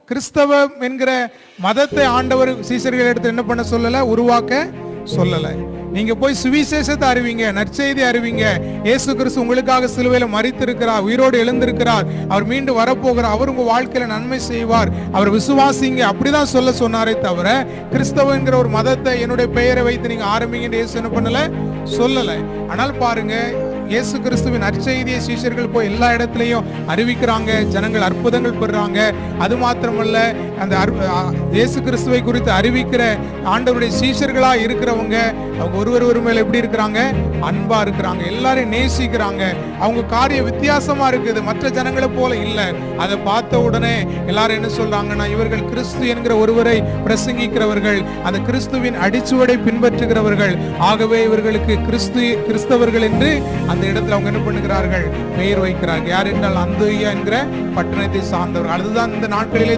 கிறிஸ்தவம் என்கிற மதத்தை ஆண்டவர் சீஷர்கள் எடுத்து என்ன பண்ண சொல்லல, உருவாக்க சொல்லல. நீங்க போய் சுவிசேஷத்தை அறிவிங்க, நற்செய்தி அறிவிங்க. இயேசு கிறிஸ்து உங்களுக்காக சிலுவையில மரித்திருக்கிறார், உயிரோடு எழுந்திருக்கிறார், அவர் மீண்டும் வரப்போகிறார், அவர் உங்க வாழ்க்கையில நன்மை செய்வார், அவர் விசுவாசிங்க, அப்படிதான் சொல்ல சொன்னாரே தவிர கிறிஸ்தவ என்கிற ஒரு மதத்தை என்னுடைய பெயரை வைத்து நீங்க ஆரம்பிங்க இயேசு என்ன பண்ணல, சொல்லல. ஆனால் பாருங்க, இயேசு கிறிஸ்துவின் நற்செய்தியை சீஷர்கள் போய் எல்லா இடத்துலையும் அறிவிக்கிறாங்க, ஜனங்கள் அற்புதங்கள் பெறுறாங்க. அது மாத்திரமல்ல, அந்த இயேசு கிறிஸ்துவை குறித்து அறிவிக்கிற ஆண்டவருடைய சீஷர்களா இருக்கிறவங்க அவங்க ஒருவர் மேல எப்படி இருக்கிறாங்க, அன்பா இருக்கிறாங்க, எல்லாரையும் நேசிக்கிறாங்க. அவங்க காரியம் வித்தியாசமா இருக்குது, மற்ற ஜனங்களை போல இல்ல. அதை பார்த்த உடனே எல்லாரும் என்ன சொல்றாங்கன்னா, இவர்கள் கிறிஸ்து என்கிற ஒருவரை பிரசங்கிக்கிறவர்கள், அந்த கிறிஸ்துவின் அடிச்சுவடை பின்பற்றுகிறவர்கள், ஆகவே இவர்களுக்கு கிறிஸ்தவர்கள் என்று அந்த இடத்துல அவங்க என்ன பண்ணுகிறார்கள், பெயர் வைக்கிறார்கள். யார் என்றால் அந்தோனியா என்கிற பட்டணத்தை சார்ந்தவர்கள். அதுதான் இந்த நாட்களிலே